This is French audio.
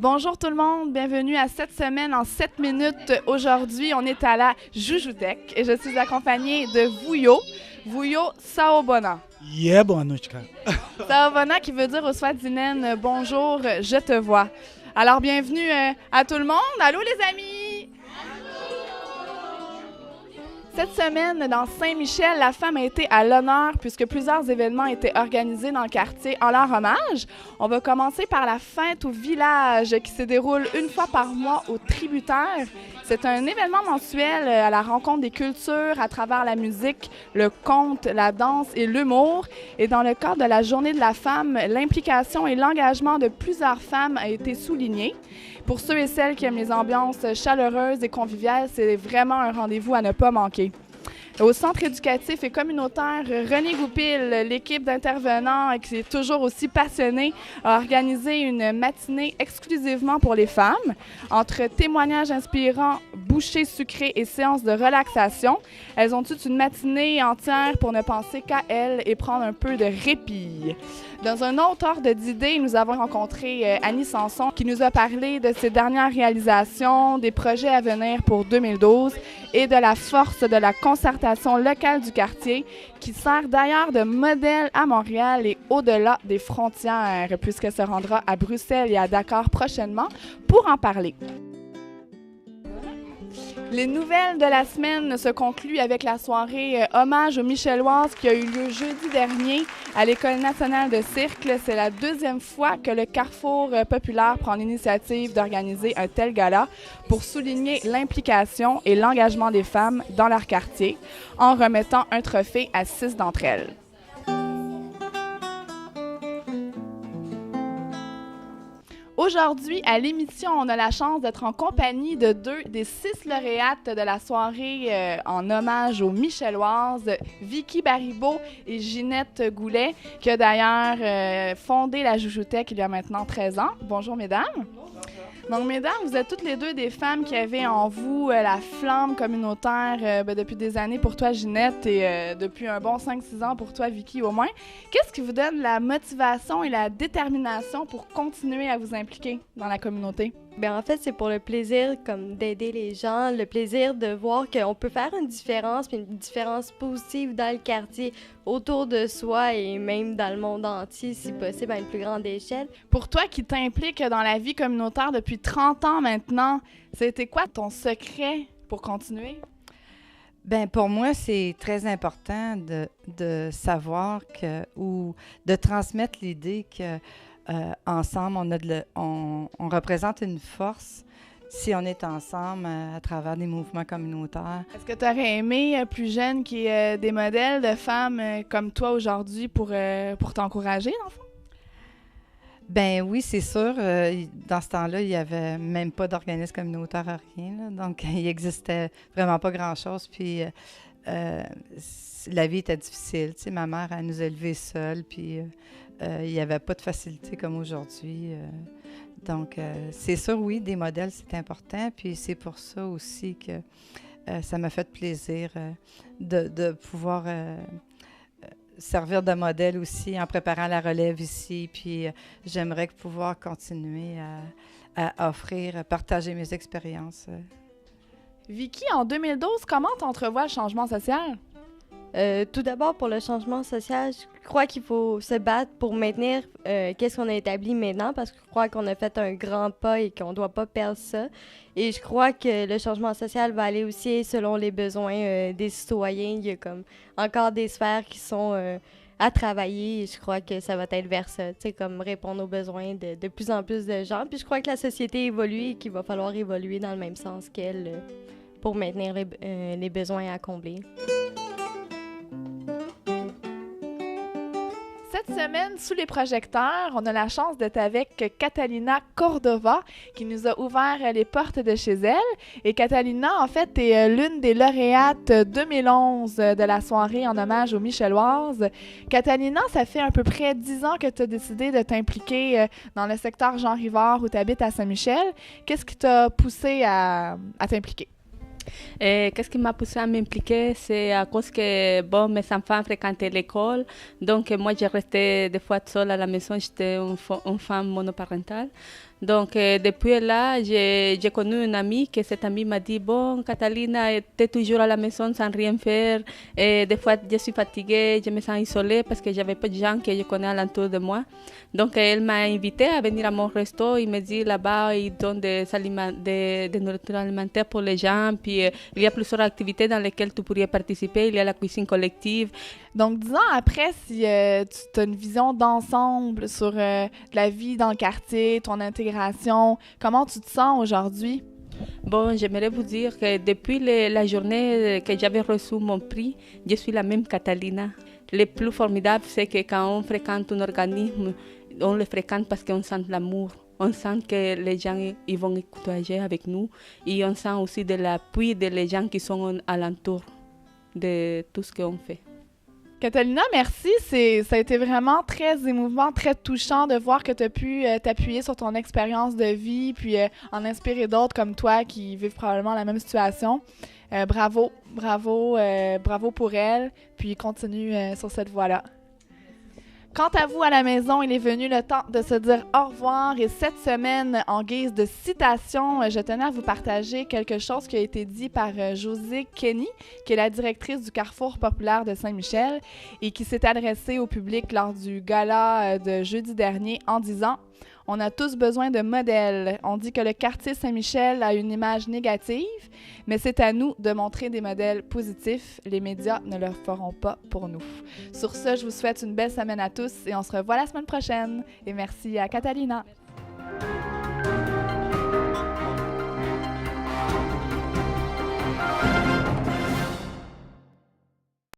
Bonjour tout le monde, bienvenue à cette semaine en 7 minutes. Aujourd'hui, on est à la Jujutec et je suis accompagnée de Vuyo. Vuyo Saobona. Yeah, boa noite, cara. Saobona qui veut dire au Swaziland bonjour, je te vois. Alors bienvenue à tout le monde. Allô les amis! Cette semaine, dans Saint-Michel, la femme a été à l'honneur puisque plusieurs événements étaient organisés dans le quartier en leur hommage. On va commencer par la fête au village qui se déroule une fois par mois au Tributaire. C'est un événement mensuel à la rencontre des cultures à travers la musique, le conte, la danse et l'humour. Et dans le cadre de la Journée de la femme, l'implication et l'engagement de plusieurs femmes a été souligné. Pour ceux et celles qui aiment les ambiances chaleureuses et conviviales, c'est vraiment un rendez-vous à ne pas manquer. Au Centre éducatif et communautaire René Goupil, l'équipe d'intervenants qui est toujours aussi passionnée a organisé une matinée exclusivement pour les femmes. Entre témoignages inspirants, bouchées sucrées et séances de relaxation, elles ont eu une matinée entière pour ne penser qu'à elles et prendre un peu de répit. Dans un autre ordre d'idées, nous avons rencontré Annie Sanson qui nous a parlé de ses dernières réalisations, des projets à venir pour 2012 et de la force de la concertation locale du quartier qui sert d'ailleurs de modèle à Montréal et au-delà des frontières puisqu'elle se rendra à Bruxelles et à Dakar prochainement pour en parler. Les nouvelles de la semaine se concluent avec la soirée Hommage aux Michelloises qui a eu lieu jeudi dernier à l'École nationale de cirque. C'est la deuxième fois que le Carrefour populaire prend l'initiative d'organiser un tel gala pour souligner l'implication et l'engagement des femmes dans leur quartier en remettant un trophée à 6 d'entre elles. Aujourd'hui, à l'émission, on a la chance d'être en compagnie de 2 des 6 lauréates de la soirée en hommage aux Michelloises, Vicky Baribeau et Ginette Goulet, qui a d'ailleurs fondé la Jujutec il y a maintenant 13 ans. Bonjour, mesdames. Donc, mesdames, vous êtes toutes les 2 des femmes qui avaient en vous la flamme communautaire depuis des années pour toi, Ginette, et depuis un bon 5-6 ans pour toi, Vicky, au moins. Qu'est-ce qui vous donne la motivation et la détermination pour continuer à vous impliquer dans la communauté? Bien, en fait, c'est pour le plaisir comme d'aider les gens, le plaisir de voir qu'on peut faire une différence, puis une différence positive dans le quartier, autour de soi et même dans le monde entier, si possible, à une plus grande échelle. Pour toi qui t'impliques dans la vie communautaire depuis 30 ans maintenant, c'était quoi ton secret pour continuer? Bien, pour moi, c'est très important de savoir ou de transmettre l'idée que ensemble, on représente une force si on est ensemble à travers des mouvements communautaires. Est-ce que tu aurais aimé, plus jeune, qu'il y ait des modèles de femmes comme toi aujourd'hui pour t'encourager, dans le fond? Ben oui, c'est sûr. Dans ce temps-là, il n'y avait même pas d'organisme communautaire à rien. Là, donc, il n'existait vraiment pas grand-chose. Puis, la vie était difficile. Tu sais, ma mère, elle nous a élevés seuls. Puis, il n'y avait pas de facilité comme aujourd'hui. Donc, c'est sûr, oui, des modèles, c'est important. Puis, c'est pour ça aussi que ça m'a fait plaisir de pouvoir servir de modèle aussi en préparant la relève ici. Puis, j'aimerais pouvoir continuer à offrir, partager mes expériences. Vicky, en 2012, comment t'entrevois le changement social? Tout d'abord, pour le changement social, je crois qu'il faut se battre pour maintenir qu'est-ce qu'on a établi maintenant, parce que je crois qu'on a fait un grand pas et qu'on ne doit pas perdre ça. Et je crois que le changement social va aller aussi selon les besoins des citoyens. Il y a comme encore des sphères qui sont à travailler et je crois que ça va être vers ça, tu sais, comme répondre aux besoins de plus en plus de gens. Puis je crois que la société évolue et qu'il va falloir évoluer dans le même sens qu'elle pour maintenir les besoins à combler. Cette semaine, sous les projecteurs, on a la chance d'être avec Catalina Cordova qui nous a ouvert les portes de chez elle. Et Catalina, en fait, est l'une des lauréates 2011 de la soirée en hommage aux Michelloises. Catalina, ça fait à peu près 10 ans que tu as décidé de t'impliquer dans le secteur Jean-Rivard où tu habites à Saint-Michel. Qu'est-ce qui t'a poussé à t'impliquer? Qu'est-ce qui m'a poussé à m'impliquer? C'est à cause que mes enfants fréquentaient l'école. Donc, moi, je restais des fois seule à la maison. J'étais une femme monoparentale. Donc, depuis là, j'ai connu une amie, que cette amie m'a dit, bon, Catalina, tu es toujours à la maison sans rien faire. Et des fois, je suis fatiguée, je me sens isolée parce que j'avais pas de gens que je connais alentour de moi. Donc, elle m'a invitée à venir à mon resto. Il me dit, là-bas, ils donnent des nourritures alimentaires pour les gens. Puis, il y a plusieurs activités dans lesquelles tu pourrais participer. Il y a la cuisine collective. Donc, 10 ans après, si tu as une vision d'ensemble sur la vie dans le quartier, ton intégration, comment tu te sens aujourd'hui? Bon, j'aimerais vous dire que depuis la journée que j'avais reçu mon prix, je suis la même Catalina. Le plus formidable, c'est que quand on fréquente un organisme, on le fréquente parce qu'on sent l'amour. On sent que les gens ils vont écouter avec nous et on sent aussi de l'appui des gens qui sont alentour de tout ce qu'on fait. Catalina, merci. Ça a été vraiment très émouvant, très touchant de voir que tu as pu t'appuyer sur ton expérience de vie puis en inspirer d'autres comme toi qui vivent probablement la même situation. Bravo pour elle, puis continue sur cette voie-là. Quant à vous à la maison, il est venu le temps de se dire au revoir et cette semaine, en guise de citation, je tenais à vous partager quelque chose qui a été dit par Josée Kenny, qui est la directrice du Carrefour populaire de Saint-Michel et qui s'est adressée au public lors du gala de jeudi dernier en disant « On a tous besoin de modèles. On dit que le quartier Saint-Michel a une image négative, mais c'est à nous de montrer des modèles positifs. Les médias ne le feront pas pour nous. » Sur ce, je vous souhaite une belle semaine à tous et on se revoit la semaine prochaine. Et merci à Catalina.